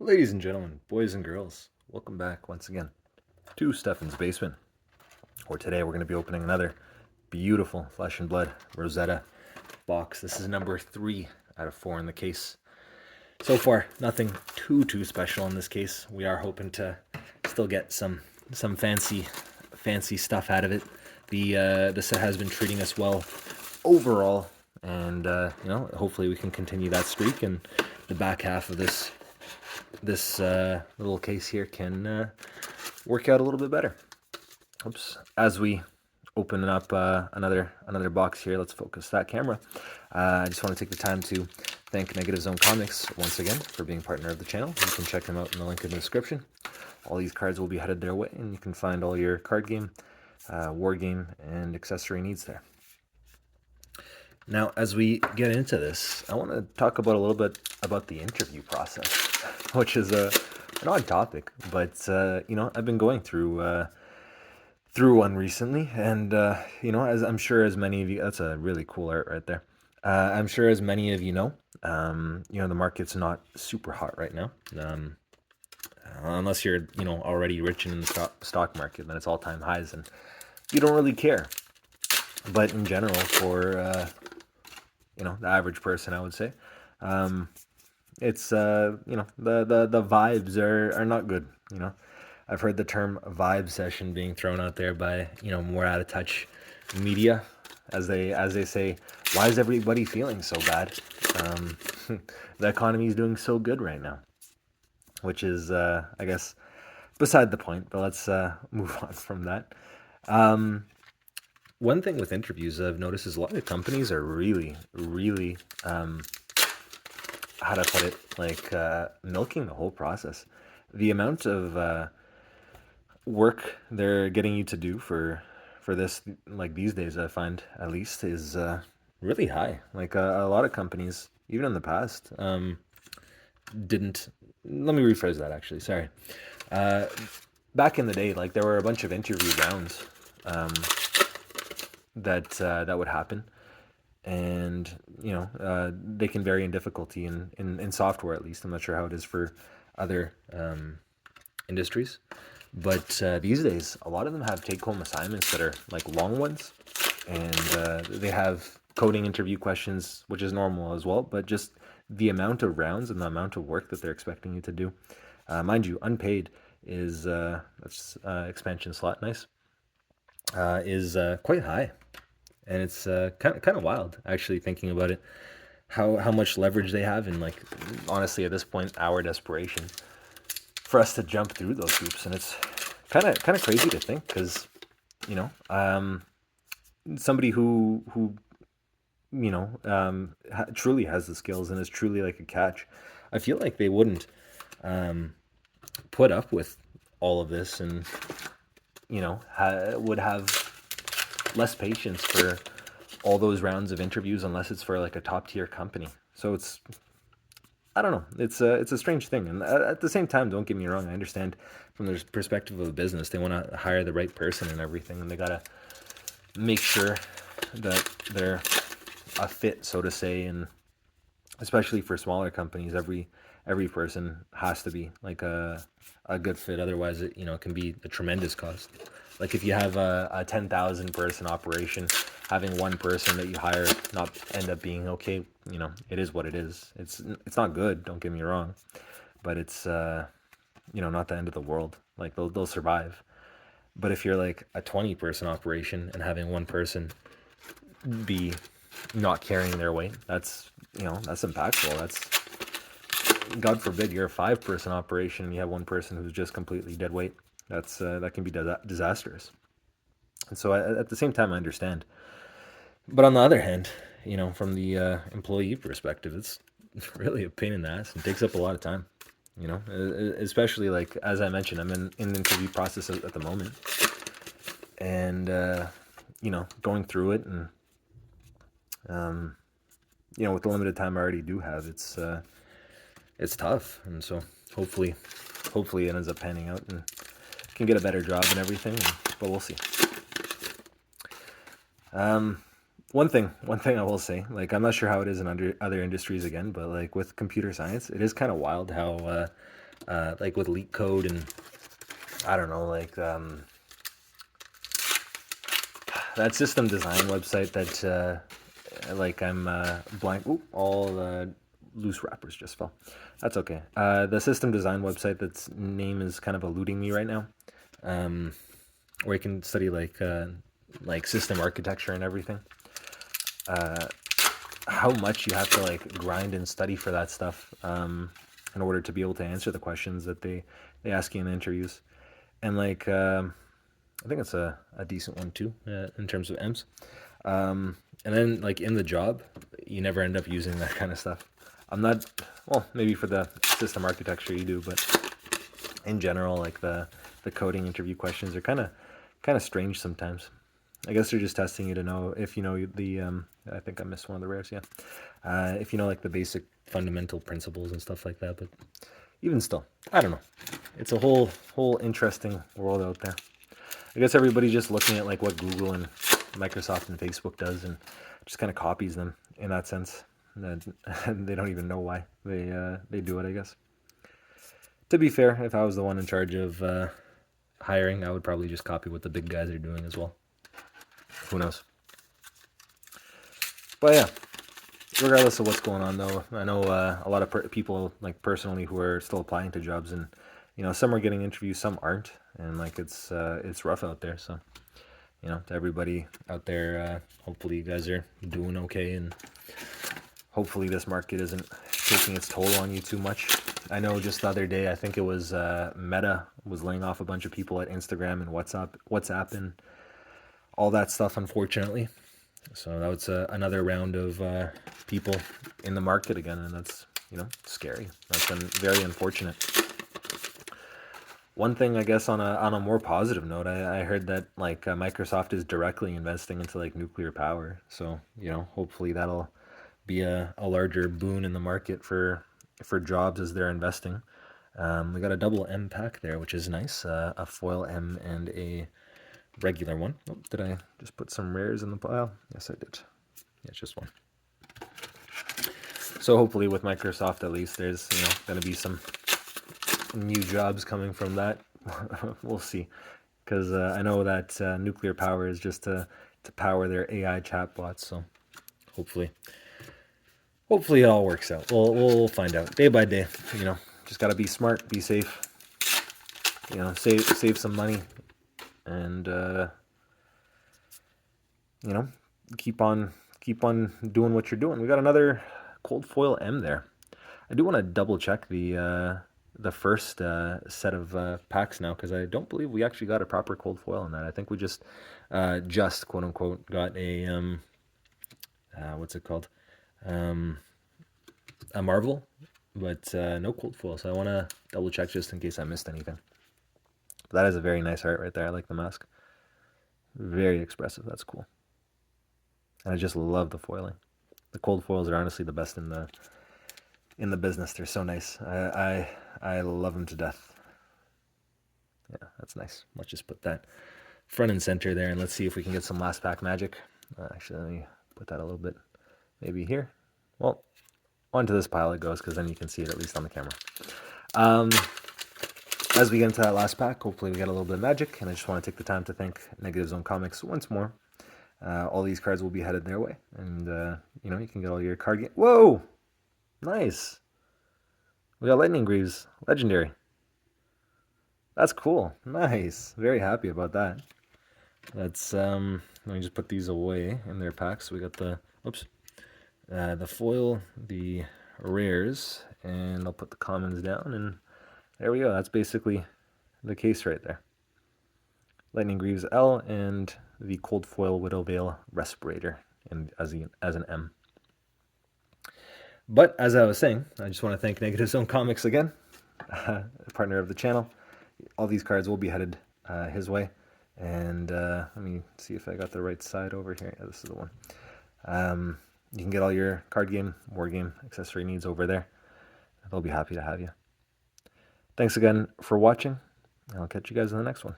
Ladies and gentlemen, boys and girls, welcome back once again to Stefan's Basement, where today we're going to be opening another beautiful Flesh and Blood Rosetta box. This is number 3 out of 4 in the case. So far, nothing too special in this case. We are hoping to still get some fancy stuff out of it. The set has been treating us well overall, and hopefully we can continue that streak, and the back half of this little case here can work out a little bit better. Oops. As we open up another box here, let's focus that camera. I just want to take the time to thank Negative Zone Comics once again for being partner of the channel. You can check them out in the link in the description. All these cards will be headed their way, and you can find all your card game, war game, and accessory needs there. Now, as we get into this, I want to talk about a little bit about the interview process, which is an odd topic, but I've been going through one recently, and as I'm sure as many of you, that's a really cool art right there. I'm sure as many of you know, the market's not super hot right now. Unless you're already rich in the stock market, then it's all-time highs, and you don't really care. But in general, for the average person, I would say, it's the vibes are not good. I've heard the term vibe session being thrown out there by more out of touch media, as they say, why is everybody feeling so bad? The economy is doing so good right now, which is I guess beside the point. But let's move on from that. One thing with interviews I've noticed is a lot of companies are really, how to put it, like milking the whole process. The amount of work they're getting you to do for this, like these days, I find at least, is really high. Like a lot of companies, even in the past, didn't. Let me rephrase that. Actually, sorry. Back in the day, like there were a bunch of interview rounds. That would happen, and they can vary in difficulty in software, at least. I'm not sure how it is for other industries, but these days a lot of them have take-home assignments that are like long ones, and they have coding interview questions, which is normal as well, but just the amount of rounds and the amount of work that they're expecting you to do, mind you, unpaid is that's expansion slot, nice, is quite high. And it's kind of wild, actually, thinking about it, how much leverage they have, and like honestly at this point, our desperation for us to jump through those hoops. And it's kind of crazy to think, because somebody who truly has the skills and is truly like a catch, I feel like they wouldn't put up with all of this, and would have less patience for all those rounds of interviews, unless it's for like a top tier company. So it's, I don't know, it's a strange thing. And at the same time, don't get me wrong, I understand from the perspective of a business, they want to hire the right person and everything, and they gotta make sure that they're a fit, so to say. And especially for smaller companies, every person has to be like a good fit, otherwise it can be a tremendous cost. Like if you have a 10,000 person operation, having one person that you hire not end up being okay, it is what it is. It's not good, don't get me wrong, but it's not the end of the world. Like they'll survive. But if you're like a 20 person operation and having one person be not carrying their weight, that's impactful. That's, God forbid, you're a 5 person operation and you have one person who's just completely dead weight. That can be disastrous. And so at the same time, I understand. But on the other hand, from the employee perspective, it's really a pain in the ass and takes up a lot of time. Especially, like, as I mentioned, I'm in the interview process at the moment, and going through it, and with the limited time I already do have, it's tough. And so hopefully it ends up panning out and can get a better job and everything, but we'll see. One thing I will say, like, I'm not sure how it is in other industries again, but like with computer science, it is kind of wild like with leak code and I don't know, like that system design website that like I'm blank. Oop, all the loose wrappers just fell. That's okay. The system design website that's name is kind of eluding me right now. Where you can study like system architecture and everything. How much you have to like grind and study for that stuff in order to be able to answer the questions that they ask you in the interviews. And like I think it's a decent one too in terms of M's. And then like in the job, you never end up using that kind of stuff. I'm not, well, maybe for the system architecture you do, but in general, like the coding interview questions are kind of strange sometimes. I guess they're just testing you to know if you know the, I think I missed one of the rares, yeah. If you know like the basic fundamental principles and stuff like that, but even still, I don't know. It's a whole interesting world out there. I guess everybody's just looking at like what Google and Microsoft and Facebook does and just kind of copies them in that sense. And they don't even know why they do it, I guess. To be fair, if I was the one in charge of hiring, I would probably just copy what the big guys are doing as well. Who knows? But yeah, regardless of what's going on though, I know a lot of people like personally who are still applying to jobs, and you know some are getting interviews, some aren't, and like it's rough out there. So you know, to everybody out there, hopefully you guys are doing okay, and hopefully this market isn't taking its toll on you too much. I know just the other day, I think it was Meta was laying off a bunch of people at Instagram and WhatsApp and all that stuff, unfortunately. So that was another round of people in the market again, and that's, you know, scary. That's been very unfortunate. One thing, I guess, on a more positive note, I heard that like Microsoft is directly investing into like nuclear power. So you know, hopefully that'll be a larger boon in the market for jobs as they're investing. We got a double M pack there, which is nice. A foil M and a regular one. Oh, did I just put some rares in the pile? Yes, I did. Yeah, it's just one. So hopefully with Microsoft, at least, there's, you know, going to be some new jobs coming from that. We'll see. Because I know that nuclear power is just to power their AI chatbots. So hopefully it all works out. We'll find out day by day. You know, just got to be smart, be safe. You know, save some money, and you know, keep on doing what you're doing. We got another cold foil M there. I do want to double check the first set of packs now, because I don't believe we actually got a proper cold foil in that. I think we just quote unquote got a what's it called, a Marvel, but no cold foil. So I want to double check just in case I missed anything. But that is a very nice art right there. I like the mask. Very expressive. That's cool. And I just love the foiling. The cold foils are honestly the best in the business. They're so nice. I love them to death. Yeah, that's nice. Let's just put that front and center there, and let's see if we can get some last pack magic. Actually, let me put that a little bit maybe here. Well, onto this pile it goes, because then you can see it at least on the camera. As we get into that last pack, hopefully we get a little bit of magic, and I just want to take the time to thank Negative Zone Comics once more. All these cards will be headed their way, and you know, you can get all your card game. Whoa, nice. We got Lightning Greaves, legendary. That's cool. Nice. Very happy about that. That's let me just put these away in their packs. So we got the the foil, the rares, and I'll put the commons down, and there we go. That's basically the case right there. Lightning Greaves L and the cold foil Widow Veil Respirator and as an M. But as I was saying, I just want to thank Negative Zone Comics again, partner of the channel. All these cards will be headed his way. And let me see if I got the right side over here. Yeah, this is the one. You can get all your card game, war game, accessory needs over there. They'll be happy to have you. Thanks again for watching. I'll catch you guys in the next one.